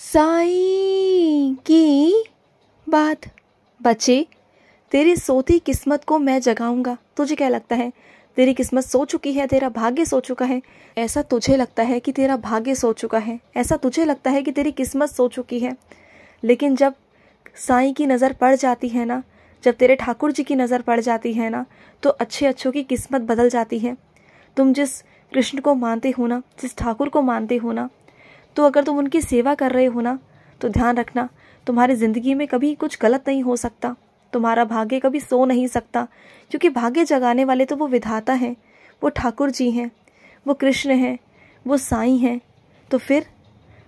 साईं की बात। बच्चे, तेरी सोती किस्मत को मैं जगाऊंगा। तुझे क्या लगता है तेरी किस्मत सो चुकी है, तेरा भाग्य सो चुका है? ऐसा तुझे लगता है कि तेरा भाग्य सो चुका है, ऐसा तुझे लगता है कि तेरी किस्मत सो चुकी है। लेकिन जब साईं की नज़र पड़ जाती है ना, जब तेरे ठाकुर जी की नज़र पड़ जाती है ना, तो अच्छे अच्छों की किस्मत बदल जाती है। तुम जिस कृष्ण को मानते हो ना, जिस ठाकुर को मानते हो ना, तो अगर तुम उनकी सेवा कर रहे हो ना, तो ध्यान रखना तुम्हारी ज़िंदगी में कभी कुछ गलत नहीं हो सकता। तुम्हारा भाग्य कभी सो नहीं सकता, क्योंकि भाग्य जगाने वाले तो वो विधाता हैं, वो ठाकुर जी हैं, वो कृष्ण हैं, वो साईं हैं। तो फिर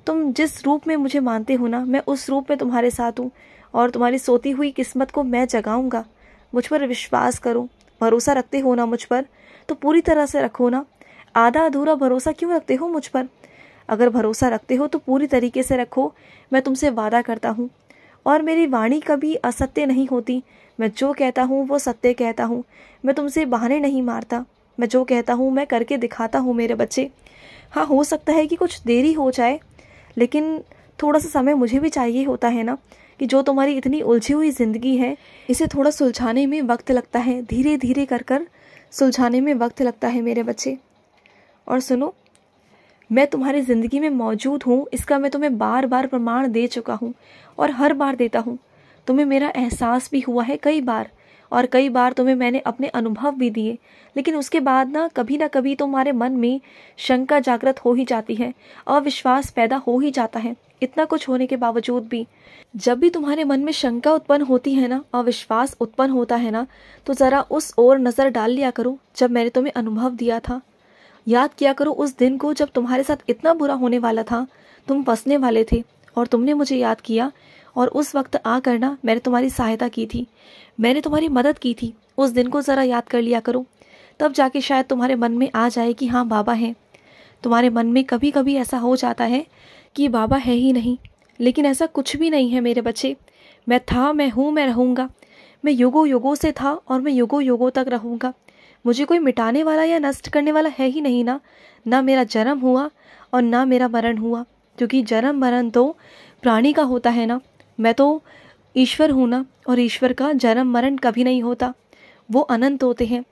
तुम जिस रूप में मुझे मानते हो ना, मैं उस रूप में तुम्हारे साथ हूँ और तुम्हारी सोती हुई किस्मत को मैं जगाऊंगा। मुझ पर विश्वास करो। भरोसा रखते हो ना मुझ पर, तो पूरी तरह से रखो ना। आधा अधूरा भरोसा क्यों रखते हो मुझ पर? अगर भरोसा रखते हो तो पूरी तरीके से रखो। मैं तुमसे वादा करता हूँ, और मेरी वाणी कभी असत्य नहीं होती। मैं जो कहता हूँ वो सत्य कहता हूँ। मैं तुमसे बहाने नहीं मारता। मैं जो कहता हूँ मैं करके दिखाता हूँ मेरे बच्चे। हाँ, हो सकता है कि कुछ देरी हो जाए, लेकिन थोड़ा सा समय मुझे भी चाहिए होता है ना, कि जो तुम्हारी इतनी उलझी हुई ज़िंदगी है, इसे थोड़ा सुलझाने में वक्त लगता है। धीरे धीरे कर कर सुलझाने में वक्त लगता है मेरे बच्चे। और सुनो, मैं तुम्हारी ज़िंदगी में मौजूद हूँ, इसका मैं तुम्हें बार बार प्रमाण दे चुका हूँ, और हर बार देता हूँ। तुम्हें मेरा एहसास भी हुआ है कई बार, और कई बार तुम्हें मैंने अपने अनुभव भी दिए। लेकिन उसके बाद ना कभी तुम्हारे मन में शंका जागृत हो ही जाती है, अविश्वास पैदा हो ही जाता है। इतना कुछ होने के बावजूद भी जब भी तुम्हारे मन में शंका उत्पन्न होती है ना, अविश्वास उत्पन्न होता है ना, तो ज़रा उस ओर नज़र डाल लिया करो जब मैंने तुम्हें अनुभव दिया था। याद किया करो उस दिन को जब तुम्हारे साथ इतना बुरा होने वाला था, तुम फंसने वाले थे, और तुमने मुझे याद किया, और उस वक्त आकर ना मैंने तुम्हारी सहायता की थी, मैंने तुम्हारी मदद की थी। उस दिन को ज़रा याद कर लिया करो, तब जाके शायद तुम्हारे मन में आ जाए कि हाँ बाबा हैं। तुम्हारे मन में कभी कभी ऐसा हो जाता है कि बाबा है ही नहीं, लेकिन ऐसा कुछ भी नहीं है मेरे बच्चे। मैं था, मैं हूँ, मैं रहूँगा। मैं युगों युगों से था और मैं युगों युगों तक रहूँगा। मुझे कोई मिटाने वाला या नष्ट करने वाला है ही नहीं ना। ना मेरा जन्म हुआ और ना मेरा मरण हुआ, क्योंकि जन्म मरण तो प्राणी का होता है ना। मैं तो ईश्वर हूँ ना, और ईश्वर का जन्म मरण कभी नहीं होता। वो अनंत होते हैं,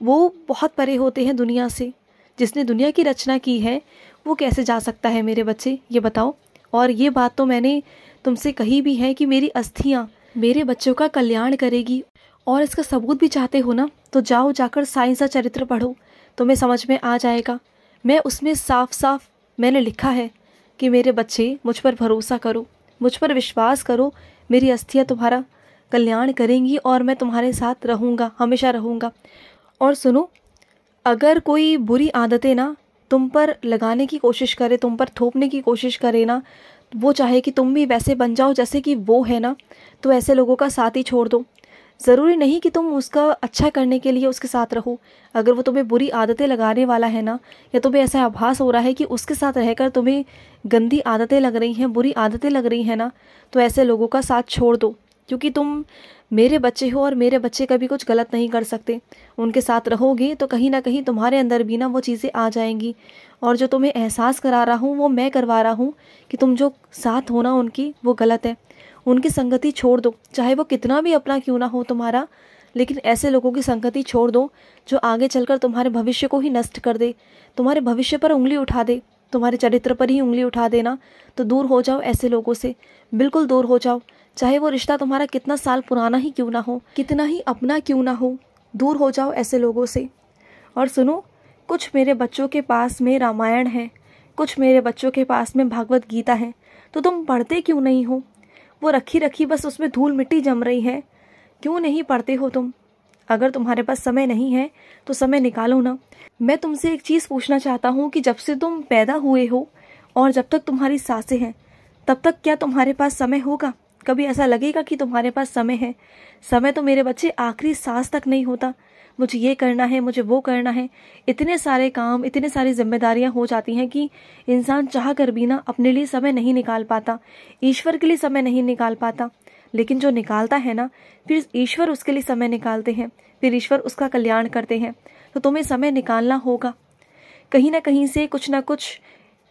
वो बहुत परे होते हैं दुनिया से। जिसने दुनिया की रचना की है वो कैसे जा सकता है मेरे बच्चे, ये बताओ। और ये बात तो मैंने तुमसे कही भी है कि मेरी अस्थियाँ मेरे बच्चों का कल्याण करेगी। और इसका सबूत भी चाहते हो ना, तो जाओ जाकर साईं का चरित्र पढ़ो, तुम्हें समझ में आ जाएगा। मैं उसमें साफ साफ मैंने लिखा है कि मेरे बच्चे मुझ पर भरोसा करो, मुझ पर विश्वास करो, मेरी अस्थियाँ तुम्हारा कल्याण करेंगी और मैं तुम्हारे साथ रहूँगा, हमेशा रहूँगा। और सुनो, अगर कोई बुरी आदतें ना तुम पर लगाने की कोशिश करे, तुम पर थोपने की कोशिश करे ना, वो चाहे कि तुम भी वैसे बन जाओ जैसे कि वो है ना, तो ऐसे लोगों का साथ ही छोड़ दो। ज़रूरी नहीं कि तुम उसका अच्छा करने के लिए उसके साथ रहो। अगर वो तुम्हें बुरी आदतें लगाने वाला है ना, या तुम्हें ऐसा आभास हो रहा है कि उसके साथ रहकर तुम्हें गंदी आदतें लग रही हैं, बुरी आदतें लग रही हैं ना, तो ऐसे लोगों का साथ छोड़ दो। क्योंकि तुम मेरे बच्चे हो और मेरे बच्चे कभी कुछ गलत नहीं कर सकते। उनके साथ रहोगे तो कहीं ना कहीं तुम्हारे अंदर भी ना वो चीज़ें आ जाएंगी। और जो तुम्हें एहसास करा रहा हूँ वो मैं करवा रहा हूँ कि तुम जो साथ हो ना उनकी, वो गलत है। उनकी संगति छोड़ दो, चाहे वो कितना भी अपना क्यों ना हो तुम्हारा, लेकिन ऐसे लोगों की संगति छोड़ दो जो आगे चलकर तुम्हारे भविष्य को ही नष्ट कर दे, तुम्हारे भविष्य पर उंगली उठा दे, तुम्हारे चरित्र पर ही उंगली उठा देना। तो दूर हो जाओ ऐसे लोगों से, बिल्कुल दूर हो जाओ। चाहे वो रिश्ता तुम्हारा कितना साल पुराना ही क्यों ना हो, कितना ही अपना क्यों ना हो, दूर हो जाओ ऐसे लोगों से। और सुनो, कुछ मेरे बच्चों के पास में रामायण है, कुछ मेरे बच्चों के पास में भागवत गीता है, तो तुम पढ़ते क्यों नहीं हो? वो रखी रखी बस उसमें धूल मिट्टी जम रही है, क्यों नहीं पढ़ते हो तुम? अगर तुम्हारे पास समय नहीं है तो समय निकालो ना। मैं तुमसे एक चीज़ पूछना चाहता हूँ कि जब से तुम पैदा हुए हो और जब तक तुम्हारी सांसें हैं, तब तक क्या तुम्हारे पास समय होगा? कभी ऐसा लगेगा कि तुम्हारे पास समय है? समय तो मेरे बच्चे आखिरी सांस तक नहीं होता। मुझे ये करना है, मुझे वो करना है, इतने सारे काम, इतनी सारी जिम्मेदारियां हो जाती हैं कि इंसान चाह कर भी ना अपने लिए समय नहीं निकाल पाता, ईश्वर के लिए समय नहीं निकाल पाता। लेकिन जो निकालता है ना, फिर ईश्वर उसके लिए समय निकालते हैं, फिर ईश्वर उसका कल्याण करते हैं। तो तुम्हें समय निकालना होगा, कहीं ना कहीं से कुछ ना कुछ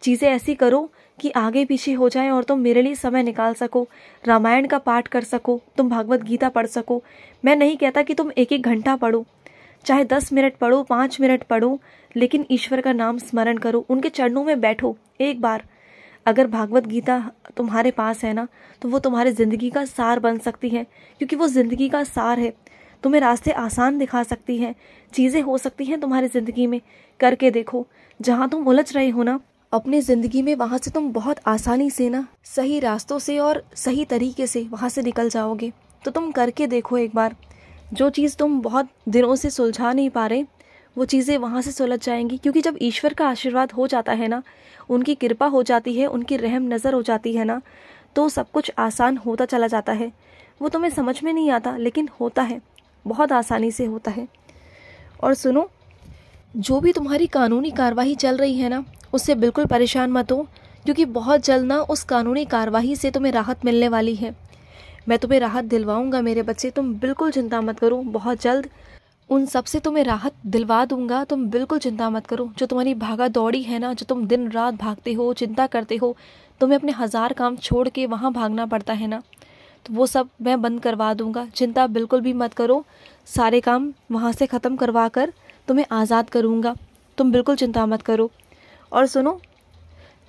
चीज़ें ऐसी करो कि आगे पीछे हो जाए और तुम मेरे लिए समय निकाल सको, रामायण का पाठ कर सको, तुम भागवत गीता पढ़ सको। मैं नहीं कहता कि तुम 1-1 घंटा पढ़ो, चाहे 10 मिनट पढ़ो, 5 मिनट पढ़ो, लेकिन ईश्वर का नाम स्मरण करो, उनके चरणों में बैठो एक बार। अगर भागवत गीता तुम्हारे पास है ना, तो वो तुम्हारी ज़िंदगी का सार बन सकती है, क्योंकि वो ज़िंदगी का सार है। तुम्हें रास्ते आसान दिखा सकती है, चीज़ें हो सकती हैं तुम्हारी ज़िंदगी में। करके देखो, जहाँ तुम उलझ रहे हो ना अपनी ज़िंदगी में, वहाँ से तुम बहुत आसानी से ना सही रास्तों से और सही तरीके से वहाँ से निकल जाओगे। तो तुम करके देखो एक बार। जो चीज़ तुम बहुत दिनों से सुलझा नहीं पा रहे, वो चीज़ें वहाँ से सुलझ जाएंगी, क्योंकि जब ईश्वर का आशीर्वाद हो जाता है ना, उनकी कृपा हो जाती है, उनकी रहम नज़र हो जाती है ना, तो सब कुछ आसान होता चला जाता है। वो तुम्हें समझ में नहीं आता, लेकिन होता है, बहुत आसानी से होता है। और सुनो, जो भी तुम्हारी कानूनी कार्रवाई चल रही है ना, उससे बिल्कुल परेशान मत हो, क्योंकि बहुत जल्द ना उस कानूनी कार्रवाई से तुम्हें राहत मिलने वाली है। मैं तुम्हें राहत दिलवाऊंगा मेरे बच्चे, तुम बिल्कुल चिंता मत करो। बहुत जल्द उन सब से तुम्हें राहत दिलवा दूंगा, तुम बिल्कुल चिंता मत करो। जो तुम्हारी भागा दौड़ी है ना, जो तुम दिन रात भागते हो, चिंता करते हो, तुम्हें अपने 1000 काम छोड़ के वहाँ भागना पड़ता है ना, तो वो सब मैं बंद करवा दूंगा। चिंता बिल्कुल भी मत करो, सारे काम वहाँ से ख़त्म करवा कर तुम्हें आज़ाद करूँगा, तुम बिल्कुल चिंता मत करो। और सुनो,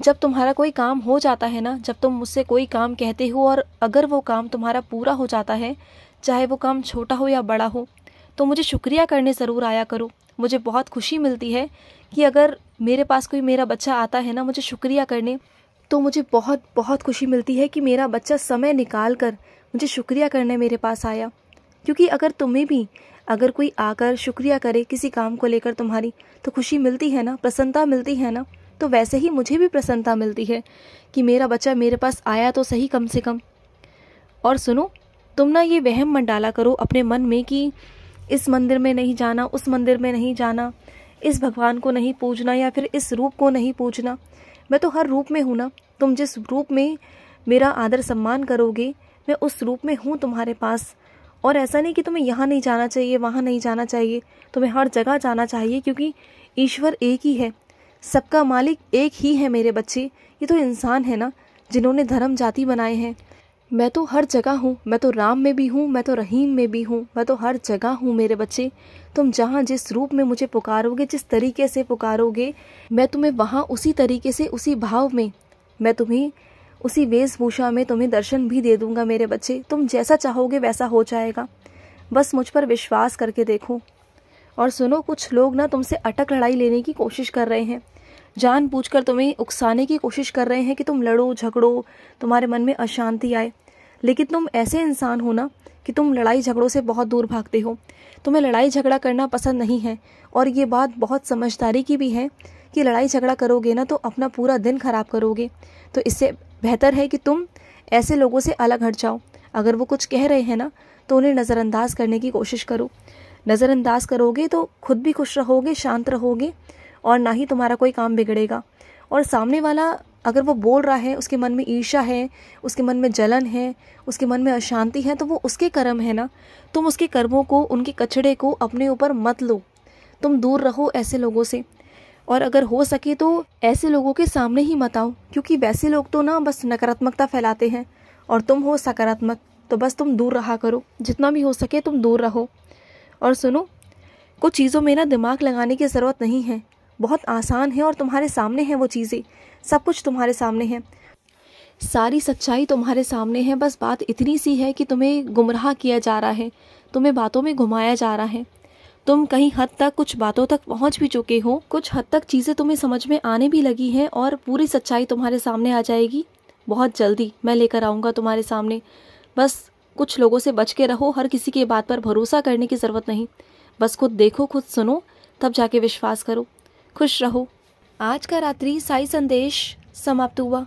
जब तुम्हारा कोई काम हो जाता है ना, जब तुम मुझसे कोई काम कहते हो और अगर वो काम तुम्हारा पूरा हो जाता है, चाहे वो काम छोटा हो या बड़ा हो, तो मुझे शुक्रिया करने ज़रूर आया करो। मुझे बहुत खुशी मिलती है कि अगर मेरे पास कोई मेरा बच्चा आता है ना मुझे शुक्रिया करने, तो मुझे बहुत बहुत खुशी मिलती है कि मेरा बच्चा समय निकाल कर मुझे शुक्रिया करने मेरे पास आया। क्योंकि अगर तुम्हें भी अगर कोई आकर शुक्रिया करे किसी काम को लेकर तुम्हारी, तो खुशी मिलती है ना, प्रसन्नता मिलती है ना। तो वैसे ही मुझे भी प्रसन्नता मिलती है कि मेरा बच्चा मेरे पास आया तो सही कम से कम। और सुनो, तुम ना ये वहम मत डाला करो अपने मन में कि इस मंदिर में नहीं जाना, उस मंदिर में नहीं जाना, इस भगवान को नहीं पूजना या फिर इस रूप को नहीं पूजना। मैं तो हर रूप में हूँ ना, तुम जिस रूप में मेरा आदर सम्मान करोगे, मैं उस रूप में हूँ तुम्हारे पास। और ऐसा नहीं कि तुम्हें यहाँ नहीं जाना चाहिए, वहाँ नहीं जाना चाहिए, तुम्हें हर जगह जाना चाहिए, क्योंकि ईश्वर एक ही है, सबका मालिक एक ही है मेरे बच्चे। ये तो इंसान है ना जिन्होंने धर्म जाति बनाए हैं। मैं तो हर जगह हूँ, मैं तो राम में भी हूँ, मैं तो रहीम में भी हूँ, मैं तो हर जगह हूँ मेरे बच्चे। तुम जहाँ जिस रूप में मुझे पुकारोगे, जिस तरीके से पुकारोगे, मैं तुम्हें वहाँ उसी तरीके से, उसी भाव में, मैं तुम्हें उसी वेशभूषा में तुम्हें दर्शन भी दे दूंगा मेरे बच्चे। तुम जैसा चाहोगे वैसा हो जाएगा, बस मुझ पर विश्वास करके देखो। और सुनो, कुछ लोग ना तुमसे अटक लड़ाई लेने की कोशिश कर रहे हैं, जानबूझकर तुम्हें उकसाने की कोशिश कर रहे हैं कि तुम लड़ो झगड़ो, तुम्हारे मन में अशांति आए। लेकिन तुम ऐसे इंसान हो ना कि तुम लड़ाई झगड़ों से बहुत दूर भागते हो, तुम्हें लड़ाई झगड़ा करना पसंद नहीं है। और ये बात बहुत समझदारी की भी है कि लड़ाई झगड़ा करोगे ना तो अपना पूरा दिन खराब करोगे। तो इससे बेहतर है कि तुम ऐसे लोगों से अलग हट जाओ। अगर वो कुछ कह रहे हैं ना तो उन्हें नज़रअंदाज करने की कोशिश करो। नज़रअंदाज करोगे तो खुद भी खुश रहोगे, शांत रहोगे, और ना ही तुम्हारा कोई काम बिगड़ेगा। और सामने वाला अगर वो बोल रहा है, उसके मन में ईर्ष्या है, उसके मन में जलन है, उसके मन में अशांति है, तो वो उसके कर्म है ना। तुम उसके कर्मों को, उनके कचड़े को अपने ऊपर मत लो, तुम दूर रहो ऐसे लोगों से। और अगर हो सके तो ऐसे लोगों के सामने ही मत आओ, क्योंकि वैसे लोग तो ना बस नकारात्मकता फैलाते हैं, और तुम हो सकारात्मक, तो बस तुम दूर रहा करो, जितना भी हो सके तुम दूर रहो। और सुनो, कुछ चीज़ों में ना दिमाग लगाने की ज़रूरत नहीं है, बहुत आसान है और तुम्हारे सामने है वो चीज़ें, सब कुछ तुम्हारे सामने है, सारी सच्चाई तुम्हारे सामने है। बस बात इतनी सी है कि तुम्हें गुमराह किया जा रहा है, तुम्हें बातों में घुमाया जा रहा है। तुम कहीं हद तक कुछ बातों तक पहुंच भी चुके हो, कुछ हद तक चीज़ें तुम्हें समझ में आने भी लगी हैं, और पूरी सच्चाई तुम्हारे सामने आ जाएगी बहुत जल्दी। मैं लेकर आऊँगा तुम्हारे सामने। बस कुछ लोगों से बच के रहो, हर किसी की बात पर भरोसा करने की ज़रूरत नहीं, बस खुद देखो, खुद सुनो, तब जाके विश्वास करो। खुश रहो। आज का रात्रि साई संदेश समाप्त हुआ।